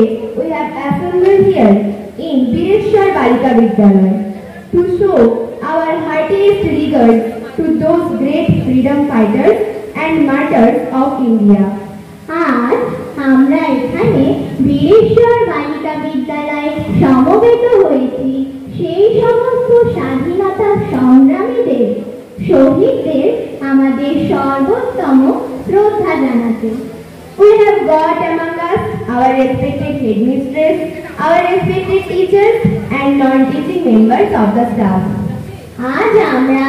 Today we have assembled here in Bireshwar Balika Vidyalaya to show our heartiest regards to those great freedom fighters and martyrs of India. আজ আমরা এখানে বীরেশ্বর বালিকা বিদ্যালয়ে সমবেত হয়েছি সেই সমস্ত স্বাধীনতা সংগ্রামীদের শহীদদের আমাদের সর্বোত্তম শ্রদ্ধা জানাতে। We have got among us our respected headmistress, our respected teachers and non-teaching members of the staff. আজ আমরা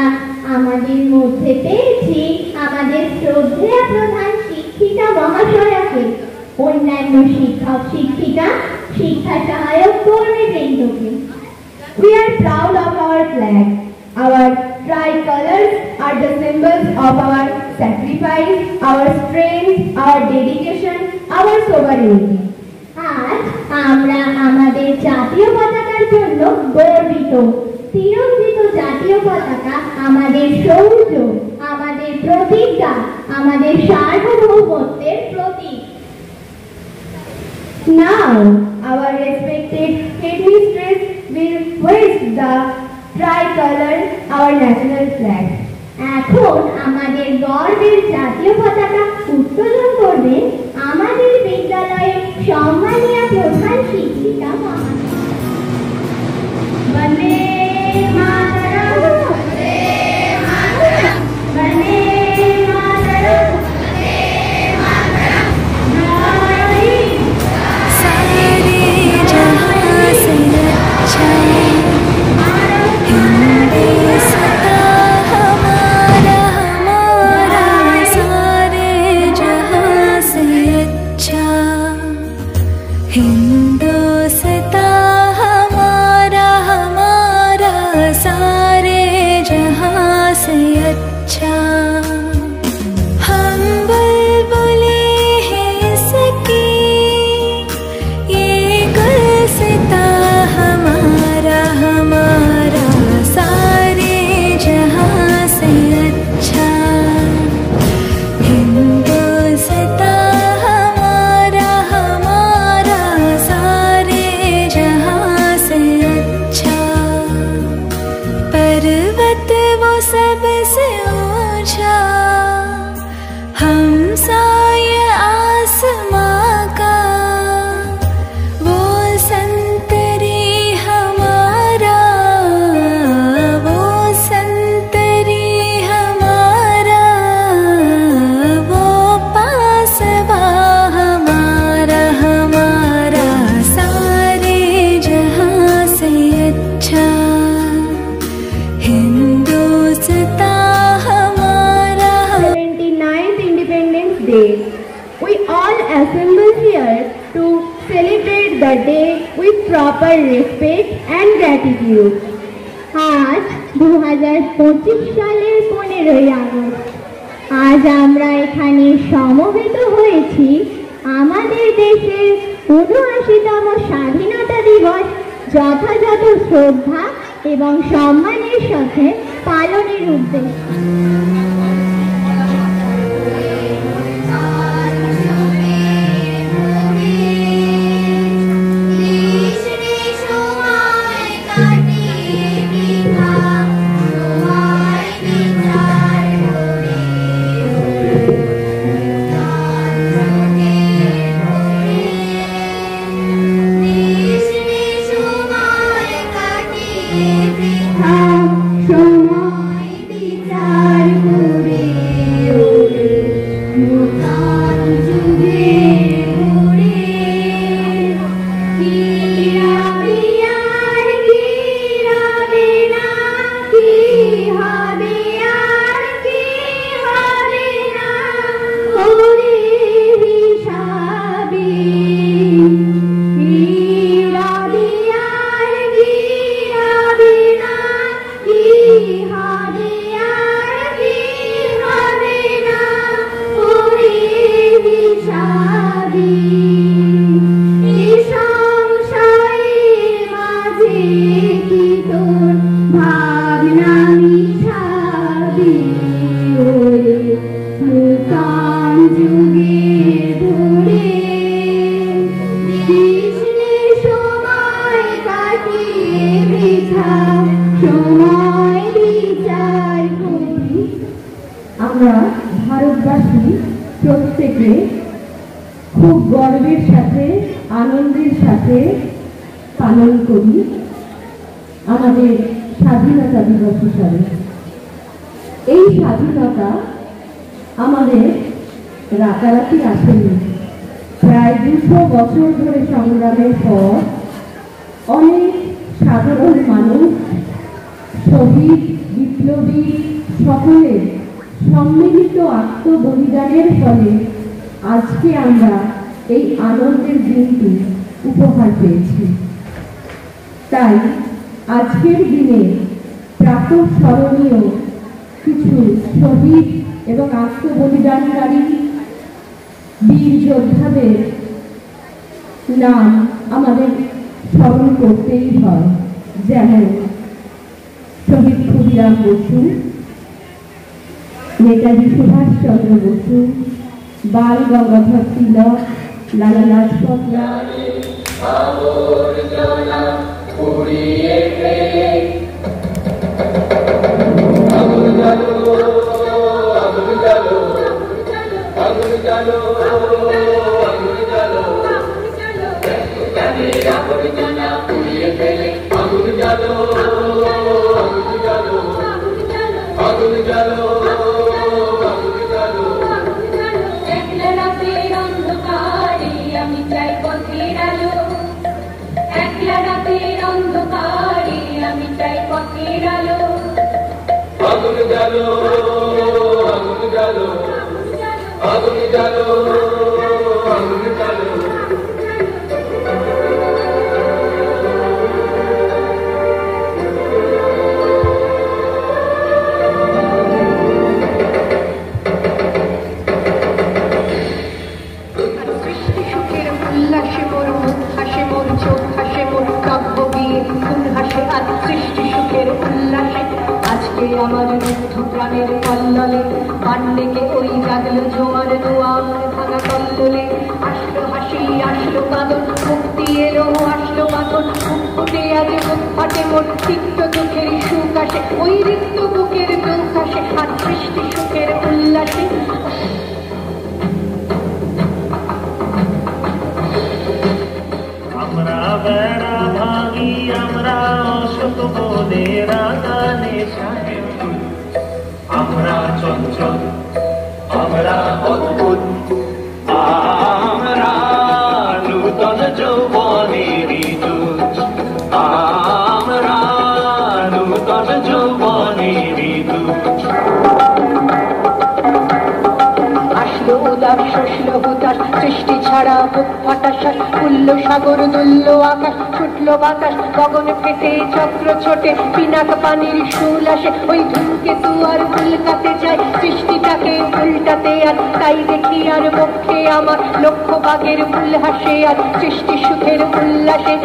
আমাদের মধ্যে পেয়েছি আমাদের শ্রদ্ধেয় প্রধান শিক্ষিকা মহাশয়াকে, অন্যান্য শিক্ষক শিক্ষিকা, শিক্ষা সহায়ক কর্মীবৃন্দকে। We are proud of our flag. Our tricolors are the symbols of our sacrifice, our strength, our dedication, our sovereignty. আজ আমরা আমাদের জাতীয় পতাকার জন্য গর্বিত। তিরস্কৃত জাতীয় পতাকা আমাদের শৌর্য, আমাদের প্রতিজ্ঞা, আমাদের সার্বভৌমত্বের প্রতীক। Now, our respected headmistress will hoist the tricolor, our national flag. এখন আমাদের গর্বের জাতীয় পতাকা উত্তোলন করবেন আমাদের বিদ্যালয়ের সম্মানীয় প্রধান শিক্ষিকা মহাশয়া। বন্দে মাতরম, বন্দে মাতরম, বন্দে মাতরম, বন্দে মাতরম। নারী सारे जहां से अच्छा हिंदुस्तान हमारा हमारा, सारे जहां से अच्छा हिंदुस्तान हमारा हमारा, सारे जहां से अच्छा। हम बुलबुले हैं इसकी, ये गुलसिता हमारा हमारा, सारे जहां से अच्छा हिंदुस्तान हमारा हमारा, सारे जहां से अच्छा। पर्वत वो सबसे ऊंचा, हमसाए आसमां का, वो संतरी हमारा, वो संतरी हमारा, वो पासबा हमारा हमारा, सारे जहां से अच्छा हिंदुस्तान हमारा। 79th Independence Day. We all assemble here to celebrate the day with proper respect and gratitude. আজ 2025 সালের 15ই আগস্ট। আজ আমরা এখানে সমবেত হয়েছি আমাদের দেশের ৭৯তম স্বাধীনতা দিবস যথাযথ শ্রদ্ধা এবং সম্মানের সাথে পালনের উদ্দেশ্যে। সময় বিচার আনন্দের সাথে পালন করি আমাদের স্বাধীনতা দিবস হিসাবে। এই স্বাধীনতা আমাদের রাতারাতি আসেনি। প্রায় 200 বছর ধরে সংগ্রামের পর অনেক সাধারণ মানুষ, শহীদ, বিপ্লবী সকলের সম্মিলিত আত্মবলিদানের ফলে আজকে আমরা এই আনন্দের দিনটি উপহার পেয়েছি। তাই আজকের দিনে প্রাতঃস্মরণীয় কিছু শহীদ এবং আত্মবলিদানকারী বীর যোদ্ধাদের নাম আমাদের স্মরণ করতেই হয়। যেমন শহীদ ক্ষুদিরাম বসু, নেতাজি সুভাষচন্দ্র বসু, বাল গঙ্গাধর তিলক, লালা লাজপত রায়, আমার মুগ্ধ প্রাণের কল্লোলে পান্ডেকে ওই জাগলো জোয়ার দুয়ার ভাঙা কল্লোলে। আসলো হাসি, আসলো কাঁদন, মুক্তি এলো, আসলো বাঁধন, বুক ফুটে আজ বুক ফাটে মোর, তিক্ত চোখের সুখ আসে, ওই রিক্ত বুকের দুঃখ আসে, আর সৃষ্টি সুখের উল্লাসে। আমরা বেড়া ভাঙি, আমরা অশোক বনের গানে সাহেব, আমরা চঞ্চল, আমরা অদ্ভুত, আমরা নূতন যৌবনেরই দূত, আমরা নূতন যৌবনেরই দূত। আসলো উদাস, শসলো হুতাশ, সৃষ্টি ছাড়া বুক ফাটা শ্বাস, উল্ল সাগর দুল্ল আকাশ, ছুটলো বাতাস গগন ফেটে, চক্র ছোটে, পিনাক পানির সুল আসে, ওই ধূমকেতু আর উল্কাতে যায়, সৃষ্টিটাকে উল্টাতে, আর তাই দেখি আর পক্ষে আমার লক্ষ বাঘের ফুল হাসে, আর সৃষ্টি সুখের উল্লাসে।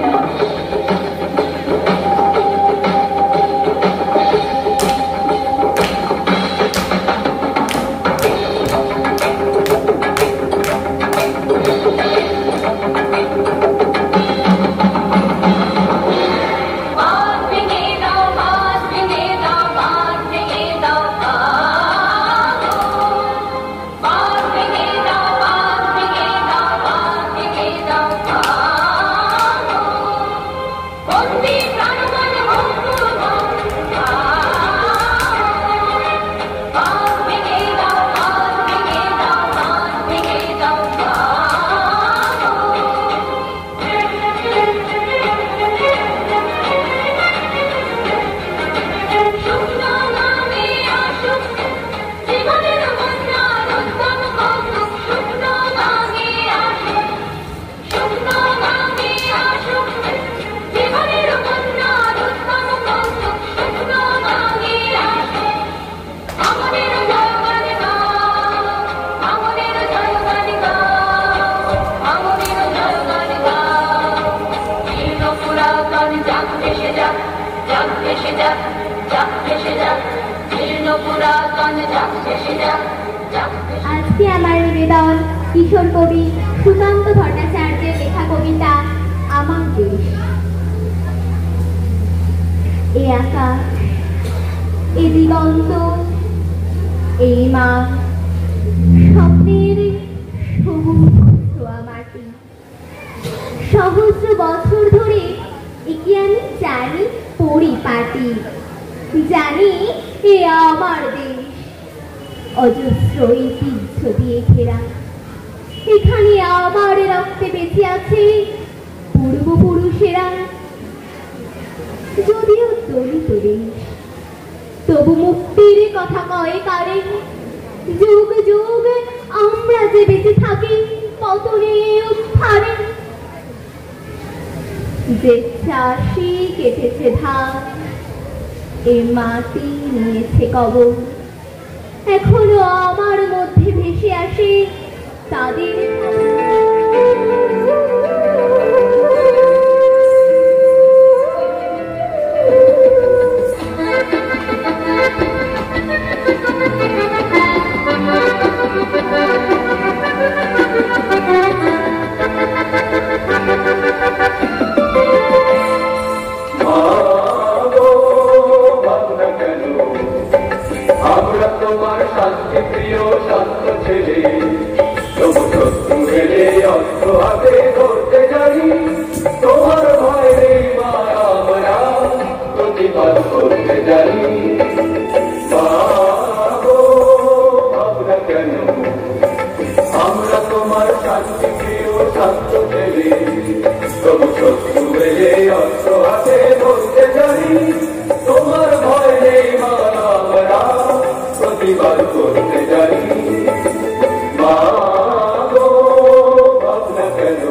আজকে আমার নিবেদন কিশোর কবি সুকান্ত ভট্টাচার্যের লেখা কবিতা আমার দেশ। এ আকাশ, এ দিগন্ত, এই মা, স্বপ্নের সবুজ ছোঁয়া মাটি, শহর অজস্র বছর ধরে একে আমি জানি পরিপাটি, জানি এ আমার দেশ, অজস্র ঐতিহ্য দিয়ে ঘেরা। এখানে আমার রক্তে বেঁচে আছে পূর্বপুরুষেরা। যদিও দলিত দেশ, তবু মুক্তির কথা কয় কারে। যুগ যুগ আমরা যে বেঁচে থাকি পতনে উত্থানে। যে চাষি কেটেছে ধান, এ মাটি নিয়েছে কবর, এখনো আমার মধ্যে ভেসে আসে তাদের। আমরা তোমার শান্তি প্রিয় শান্ত ছেলে, তবু শত্রু এলে অস্ত্র হাতে ধরতে জানি। তোমার ভয় নেই মা, আমরা প্রতিবাদ করতে জানি। ভাবনা কেন আমরা তোমার শান্তি প্রিয় শান্ত ছেলে, তবু শত্রু এলে অস্ত্র হাতে ধরতে জানি। তোমার ভয় নেই মা, আমরা প্রতিবাদ করতে জানি। মা গো ভাবনা কেন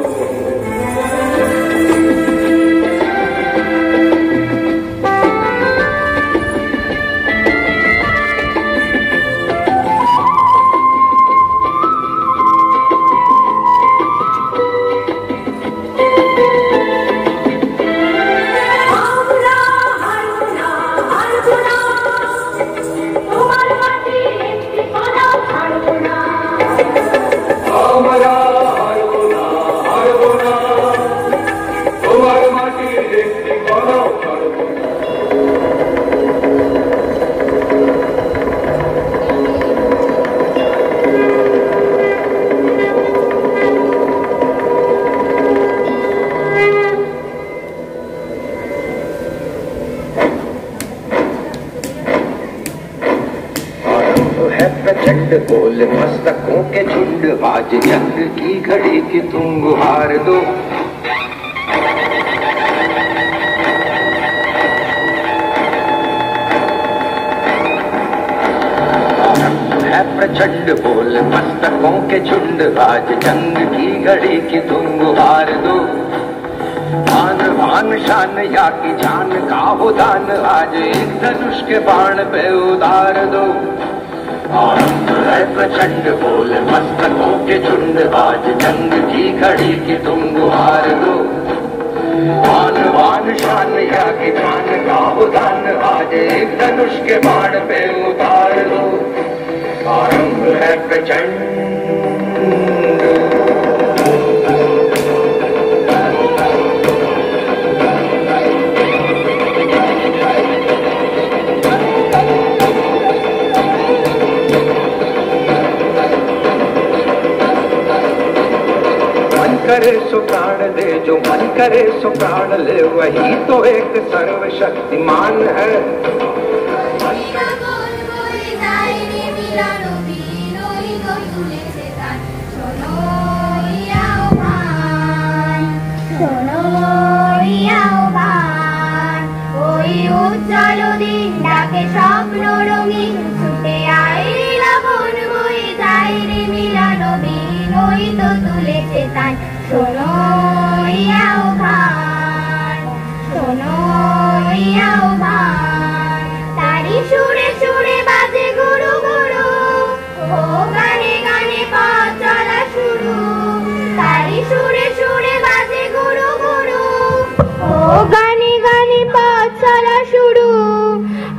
प्रचंड बोल मस्तकों के झुंड, आज जंग की घड़ी की तुम गुहार दो। है प्रचंड बोल मस्तकों के झुंड, आज जंग की घड़ी की तुम गुहार दो। भान भान शान या की जान का हो दान, आज एक धनुष के बाण पे उतार दो। आरंभ है प्रचंड बोल मस्तकों के झुंड, आज जंग की घड़ी की तुम गुहार दो। भान भान शान या की जान का हो दान, आज एक धनुष के बाण पे उतार दो। आरंभ है प्रचंड करे सो प्राण दे, जो मन करे सो प्राण ले, वही तो एक सर्वशक्तिमान है। চলো দিন ডাকে স্বপ্ন রঙিন, ছুটে আই লাবণ বয়ে যাই রে মিলন বিন, ওই তো তুলেছে তান। শোনো ইয়াও ভান, শোনো ইয়াও ভান, তারি সুরে সুরে বাজে গুরু গুরু, ও গানে গানে পথ চলা শুরু। তারি সুরে সুরে বাজে গুরু গুরু, ও গানে গানে পথ চলা শুরু।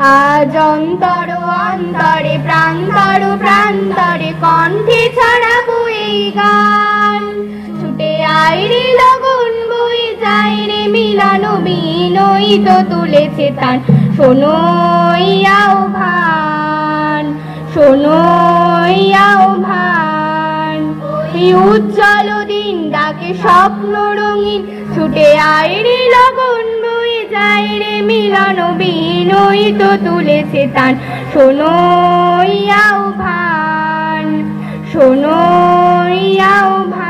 আজ অন্তর অন্তরে প্রান্তর প্রান্তরে কণ্ঠে ছড়াবো এই গান। ছুটে আয় রে লগন বয়ে যায় রে মিলন বিন, ওই তো তুলেছে তান। শোনো ইয়াও ভান, শোনো ইয়াও ভান, উজ্জ্বল দিন ডাকে স্বপ্ন রঙিন, ছুটে আয় রে লগন বয়ে যায় রে মিলন বিনয় তো তুলেছে তান শোনো আহ্বান শোনো আহ্বান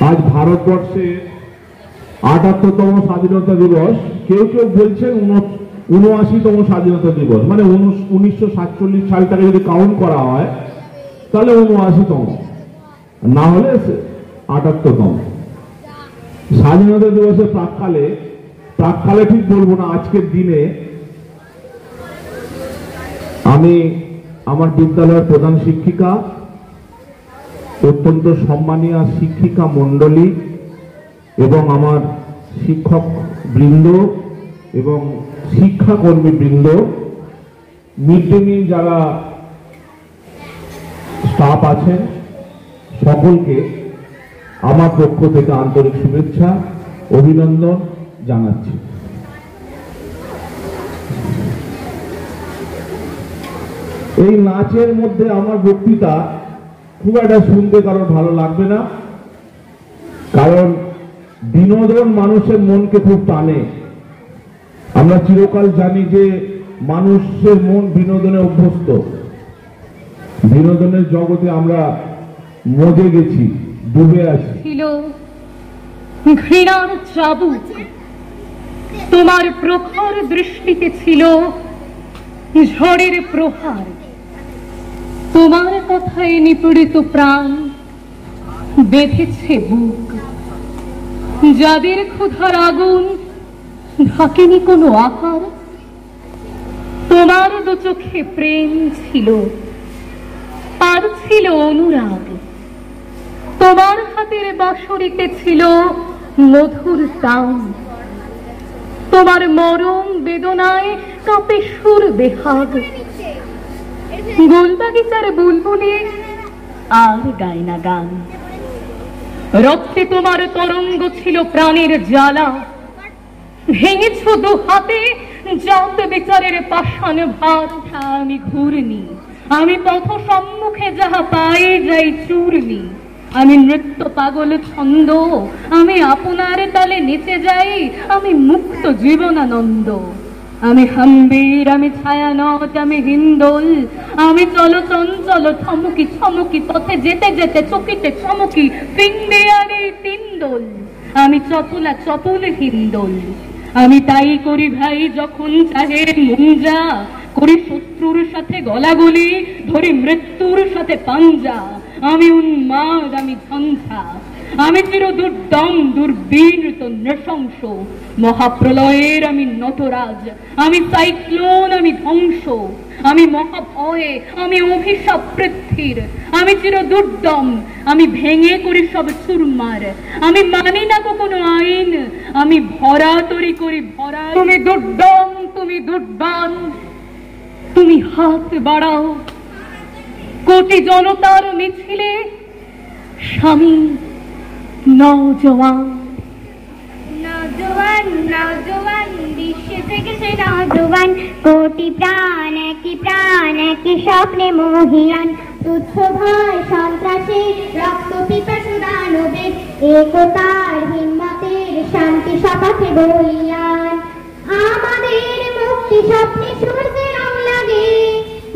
आज भारतवर्षे ৭৮তম স্বাধীনতা দিবস, কেউ কেউ বলছেন ৭৯তম স্বাধীনতা দিবস, মানে ১৯৪৭ সালটাকে যদি কাউন্ট করা হয় তাহলে ৭৯তম, না হলে ৭৮তম স্বাধীনতা দিবসের প্রাককালে ঠিক বলবো না, আজকের দিনে আমি আমার বিদ্যালয়ের প্রধান শিক্ষিকা, অত্যন্ত সম্মানীয় শিক্ষিকা মণ্ডলী এবং আমার শিক্ষক বৃন্দ এবং শিক্ষাকর্মী বৃন্দ, মিড ডে মিল যারা স্টাফ আছেন সকলকে আমার পক্ষ থেকে আন্তরিক শুভেচ্ছা অভিনন্দন জানাচ্ছি। এই নাচের মধ্যে আমার বক্তৃতা খুব একটা শুনতে কারণ ভালো লাগবে না, কারণ বিনোদন মানুষের মনকে খুব টানে। আমরা চিরকাল জানি যে মানুষের মন বিনোদনে অভ্যস্ত, বিনোদনের জগতে আমরা মজে গেছি, ডুবে আছি। ছিল ঘৃণার চাবুক, তোমার প্রখর দৃষ্টিতে ছিল ঝড়ের প্রহার, তোমার কথায় নিপীড়িত প্রাণ বেঁধেছে বুক, যাদের ক্ষুধার আগুন ঢাকেনি কোনো আকার, তোমার দু চোখে প্রেম ছিল আর ছিল অনুরাগ, তোমার হাতের বাঁশরিতে ছিল মধুর তান, তোমার মরম বেদনায় কাঁপে সুর বেহাগ। গোলবাগিচার বুলবুলি আর গায় না গান। রক্তে তোমার তরঙ্গ ছিল প্রাণের জ্বালা, ভেঙেছ দু হাতে জাত বিচারের পাষাণ ভার। আমি ঘূর্ণি, আমি পথ সম্মুখে যাহা পাই যাই চূর্ণি। আমি নৃত্য পাগল ছন্দ, আমি আপনার তালে নেচে যাই, আমি মুক্ত জীবনানন্দ। আমি হাম্বির, আমি ছায়ানট, আমি হিন্দোল, আমি চল চঞ্চল থমকি ছমকি, পথে যেতে যেতে চকিতে চমকি ফিংবে আর এই তিনদোল। আমি চপলা চপল হিন্দোল, আমি তাই করি ভাই যখন চাহে মুঞ্জা, করি শত্রুর সাথে গলাগলি, ধরি মৃত্যুর সাথে পাঞ্জা। আমি উন্মাদ, আমি ঝঞ্ঝা, আমি চির দুর্দম দুর্বীর্ত নৃশংস। মহাপ্রলয়ের আমি নটরাজ, আমি সাইক্লোন, আমি ধ্বংস। আমি মহাভয়ে, আমি অভিশাপ পৃথ্বীর, আমি চির দুর্দম, আমি ভেঙে করি সব চুরমার। আমি মানি না কোনো আইন, আমি ভরা তরি করি ভরা। তুমি দুর্দম, তুমি দুর্বান, তুমি হাত বাড়াও কোটি জনতার মিছিলে। স্বামী নওজোয়ান, নওজোয়ান নওজোয়ান বিশ্বে থেকেছে নওজোয়ান, কোটি প্রাণ একই প্রাণ একই স্বপ্নে মহিয়ান। তুচ্ছ ভয় সন্ত্রাসে রক্ত পিপাসু দানবের, একতার হিম্মতের শান্তি সপথে বলিয়ান। আমাদের মুক্তি স্বপ্নে সূর্যের রং লাগে,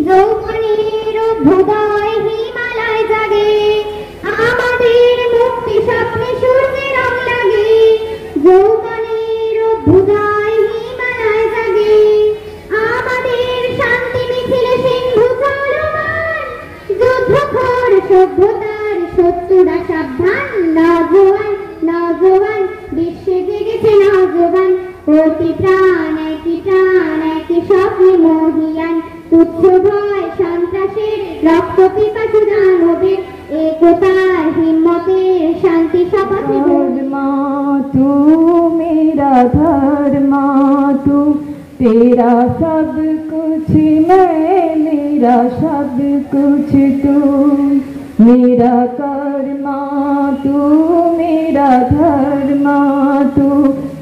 যৌবনের অভ্যুদয় হিমালয় জাগে। আমাদের মুক্তি স্বপ্নে সূর্যের রং লাগে, যৌবনের অভ্যুদয় হিমালয় জাগে। আমাদের শান্তি মিছিলে সিন্ধু চলমান, যুদ্ধখোর সভ্যতার শত্রুরা সাবধান। নওজোয়ান নওজোয়ান বিশ্বে জেগেছে নওজোয়ান, কোটি প্রাণ একই স্বপ্নে মহিয়ান। তুচ্ছ ভয় সন্ত্রাসের রক্ত পিপাসু দানবের, একতার হিম্মতের শান্তি শপথে धर्मा तू मेरा धर्मा तू, तेरा सब कुछ मैं, मेरा सब कुछ तू। मेरा कर्मा तू मेरा धर्मा तू,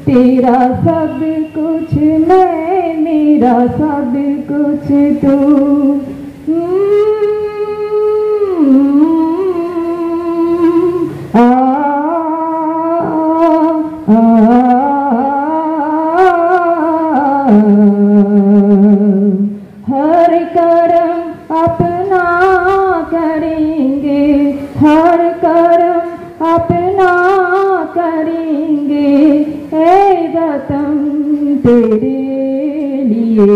तेरा सब कुछ मैं, मेरा सब कुछ तू। हर कर्म अपना करेंगे, हर कर्म अपना करेंगे। ऐ वतन तेरे लिए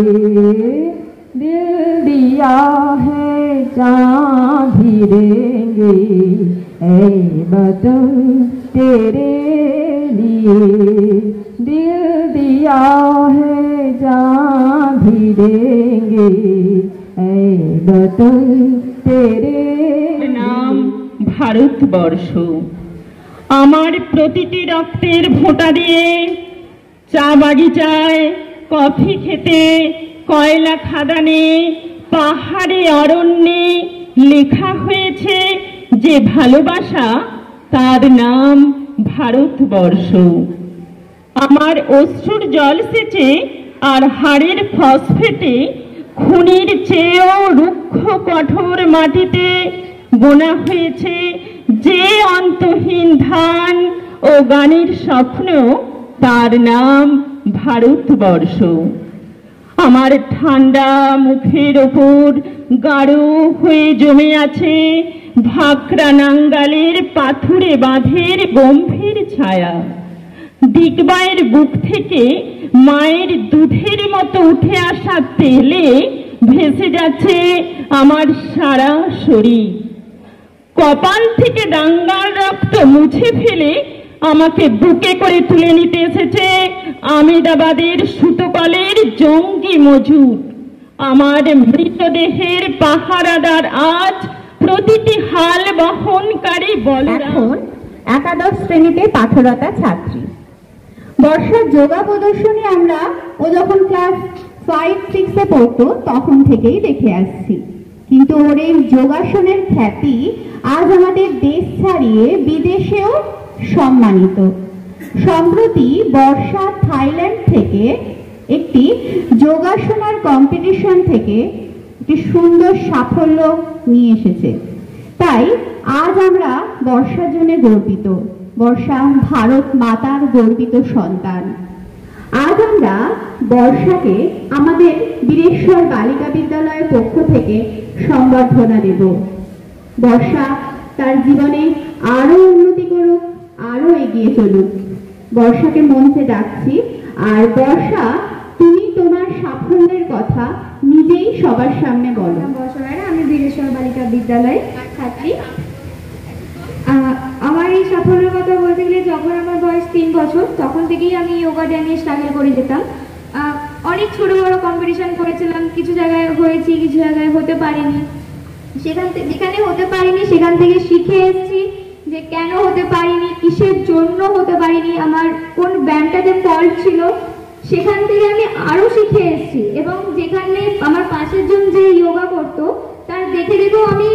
दिल दिया है, जान भी देंगे। ऐ वतन तेरे लिए दिल दिया है, जान भी देंगे। ऐ वतन तेरे নাম ভারতবর্ষ। আমার প্রতিটি রক্তের ফোঁটা দিয়ে চা বাগিচায়, কফি খেতে, কয়লা খাদানে, পাহাড়ে অরণ্যে লেখা হয়েছে যে ভালোবাসা, তার নাম ভারতবর্ষ। আমার অশ্রুর জল সেচে আর হাড়ের ফসফেটে খুনির চেয়েও রুক্ষ কঠোর মাটিতে বোনা হয়েছে যে অন্তহীন ধান ও গানের স্বপ্ন, তার নাম ভারতবর্ষ। আমার ঠান্ডা মুখের ওপর গাঢ় হয়ে জমে আছে ভাকরা নাঙ্গালের পাথুরে বাঁধের গম্ভীর ছায়া। দিগবাইয়ের বুক থেকে মায়ের দুধের মতো উঠে আসা তেলে ভেসে যাচ্ছে আমার সারা শরীর। কপাল থেকে দাঙ্গার রক্ত মুছে ফেলে আমাকে বুকে করে তুলে নিতে এসেছে আমেদাবাদের সুতকলের জঙ্গি মজুর। আমার মৃতদেহের পাহারাদার আজ প্রতিটি হাল বহনকারী বলরাম। একাদশ শ্রেণীতে পাঠরতা ছাত্রী। বর্ষার যোগা প্রদর্শনী আমরা ও যখন ক্লাস 5-6-এ পড়তো তখন থেকেই দেখে আসছি, কিন্তু ওর এই যোগাসনের খ্যাতি আজ আমাদের দেশ ছাড়িয়ে বিদেশেও সম্মানিত। সম্প্রতি বর্ষা থাইল্যান্ড থেকে একটি যোগাসনার কম্পিটিশন থেকে একটি সুন্দর সাফল্য নিয়ে এসেছে। তাই আজ আমরা বর্ষার জন্য গর্বিত। বর্ষা ভারত মাতার গর্বিত সন্তান। আজ আমরা বর্ষাকে আমাদের বীরেশ্বর বালিকা বিদ্যালয়ের পক্ষ থেকে সংবর্ধনা দেব। বর্ষা তার জীবনে আরো উন্নতি করুক, আরো এগিয়ে চলুক। বর্ষাকে মঞ্চে ডাকছি। আর বর্ষা, তুমি তোমার সাফল্যের কথা নিজেই সবার সামনে বলো। আমি বীরেশ্বর বালিকা বিদ্যালয়ের ছাত্রী। আমার এই সাফল্যের কথা বলতে গেলে, যখন আমার বয়স 3 বছর তখন থেকেই আমি যোগা নিয়ে স্ট্রাগল করে যেতাম। অনেক ছোট বড় কম্পিটিশন করেছিলাম, কিছু জায়গায় হয়েছি, কিছু জায়গায় হতে পারিনি। যেখানে হতে পারিনি সেখান থেকে শিখে এসেছি যে কেন হতে পারিনি, কিসের জন্য হতে পারিনি, আমার কোন ব্যায়ামটাতে ফল্ট ছিল, সেখান থেকে আমি আরো শিখে এসেছি। এবং যেখানে আমার পাশের জন যে যোগা করতো তার দেখে দেখেও আমি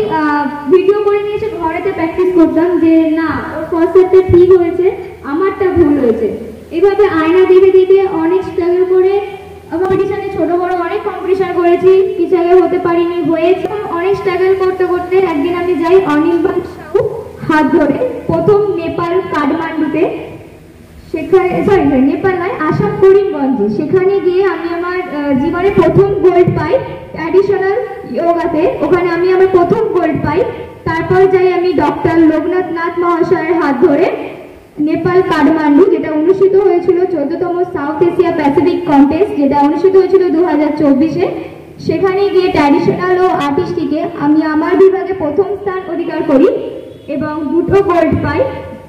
ভিডিও করে নিয়ে এসে ঘরেতে প্র্যাকটিস করতাম যে না, ওর ফার্স্ট সেটটা ঠিক হয়েছে, আমারটা ভুল হয়েছে। এইভাবে আয়না দেখে দেখে অনেক স্ট্রাগল করে কম্পিটিশনে, ছোট বড় অনেক কম্পিটিশন করেছি, কিছু জায়গায় হতে পারিনি, হয়েছে। অনেক স্ট্রাগল করতে করতে একদিন আমি যাই অনির্বাণ সাহু হাত ধরে প্রথম নেপাল কাঠমান্ডুতে, সেখানে নেপাল নয়, আসাম করিমগঞ্জে। সেখানে গিয়ে আমি আমার জীবনে প্রথম গোল্ড পাই ট্র্যাডিশনাল যোগাতে। ওখানে আমি আমার প্রথম গোল্ড পাই। তারপর যাই আমি ডক্টর লোকনাথ নাথ মহাশয়ের হাত ধরে নেপাল কাঠমান্ডু, যেটা অনুষ্ঠিত হয়েছিল 14তম সাউথ এশিয়া প্যাসিফিক কন্টেস্ট, যেটা অনুষ্ঠিত হয়েছিল 2024-এ। সেখানে গিয়ে ট্র্যাডিশনাল ও আর্টিস্টিকে আমি আমার বিভাগে প্রথম স্থান অধিকার করি এবং 2টো গোল্ড পাই।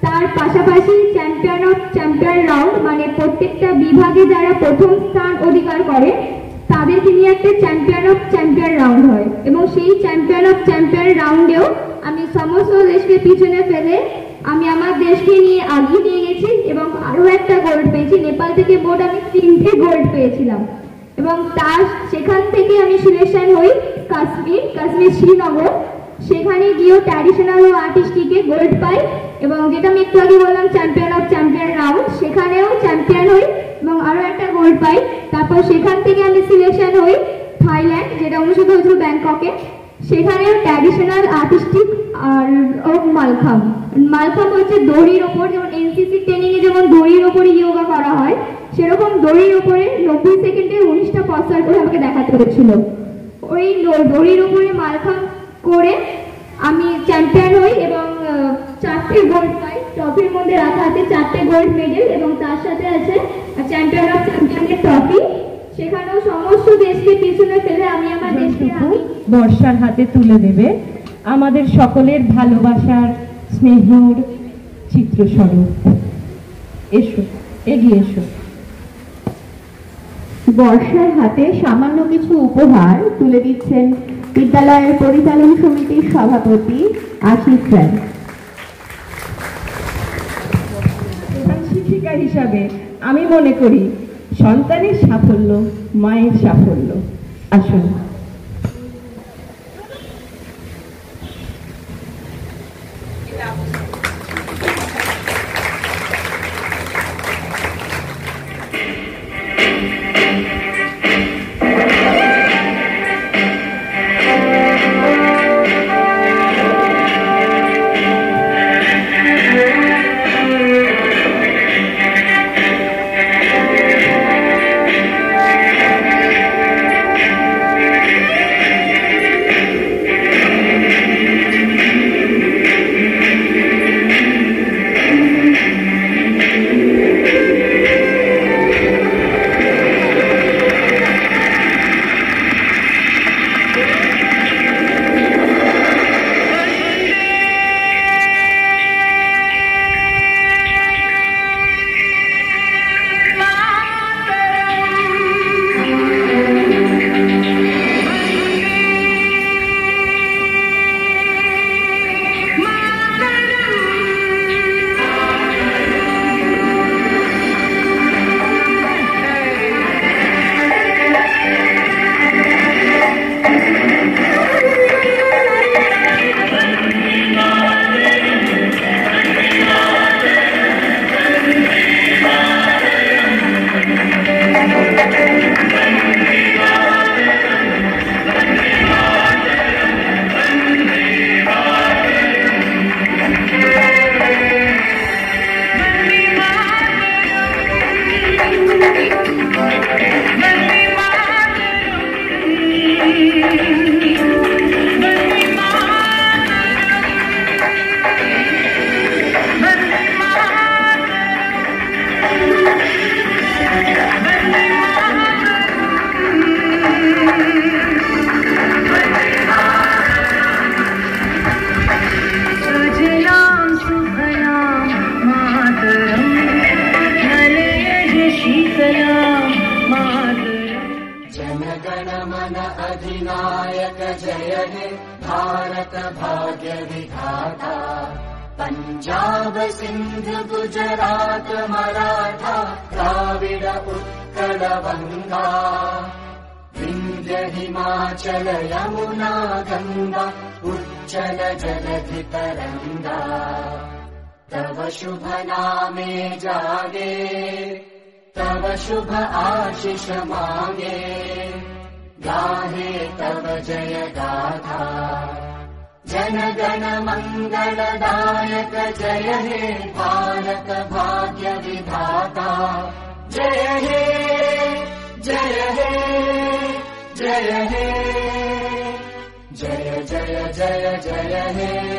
তার পাশাপাশি চ্যাম্পিয়ন অফ চ্যাম্পিয়ন রাউন্ড, মানে প্রত্যেকটা বিভাগে যারা প্রথম স্থান অধিকার করে তাদেরকে নিয়ে একটা চ্যাম্পিয়ন অফ চ্যাম্পিয়ন রাউন্ড হয়। এবং সেই চ্যাম্পিয়ন অফ চ্যাম্পিয়ন রাউন্ডেও আমি সমস্ত দেশকে পিছনে ফেলে আমি আমার দেশকে নিয়ে আগিয়ে নিয়ে গেছি এবং আরো একটা গোল্ড পেয়েছি। নেপাল থেকে মোট আমি 3টে গোল্ড পেয়েছিলাম। এবং সেখান থেকে আমি সিলেকশন হই কাশ্মীর শ্রীনগর। সেখানে গিয়েও ট্র্যাডিশনাল ও আর্টিস্টিকে গোল্ড পাই এবং যেটা আমি একটু আগে বললাম চ্যাম্পিয়ন অফ চ্যাম্পিয়ন রাউন্ড, সেখানেও চ্যাম্পিয়ন হই এবং আরো একটা গোল্ড পাই। তারপর সেখান থেকে আমি সিলেকশন হই থাইল্যান্ড, যেটা অনুষ্ঠিত হয়েছিল ব্যাংককে। সেখানেও ট্র্যাডিশনাল আর্টিস্টিক আর মালখাম হচ্ছে দড়ির ওপর, যেমন এনসিসি ট্রেনিং এ যেমন দড়ির ওপরে যোগা করা হয়, সেরকম দড়ির ওপরে 90 সেকেন্ডে 19টা পশ্চাৎ করে আমাকে দেখাতে হয়েছিল। ওই দড়ির ওপরে মালখাম করে আমি চ্যাম্পিয়ন হই এবং 4টে গোল্ড পাই। ট্রফির মধ্যে রাখা আছে 4টে গোল্ড মেডেল এবং তার সাথে আছে চ্যাম্পিয়ন অফ চ্যাম্পিয়নের ট্রফি। সেখানেও সমস্ত দেশকে পিছনে ফেলে আমি আমার দেশকে বর্ষার হাতে তুলে দেবে আমাদের সকলের ভালোবাসার স্নেহর চিত্রস্বরূপ। এসো, এগিয়ে এসো। বর্ষার হাতে সামান্য কিছু উপহার তুলে দিচ্ছেন বিদ্যালয়ের পরিচালন সমিতির সভাপতি আশিস স্যার। প্রধান শিক্ষিকা হিসাবে আমি মনে করি সন্তানের সাফল্য মায়ের সাফল্য। আসুন। सुजलां सुफलां मातरं नलयज शीतलां मातरं। जनगण मन अधिनायक जय हे भारत भाग्य विधाता। पंजाब सिंध गुजरात मराठा द्राविड उत्कल बंगा। विंध्य हिमाचल यमुना गंगा उज्जल जलधि तरंगा। तव शुभ नामे जागे तव शुभ आशीष मांगे। गाहे तव जय गाथा जन गण मंगलदायक जय हे भारत भाग्य विधाता। जय हे जय हे जय हे जय जय जय जय हे।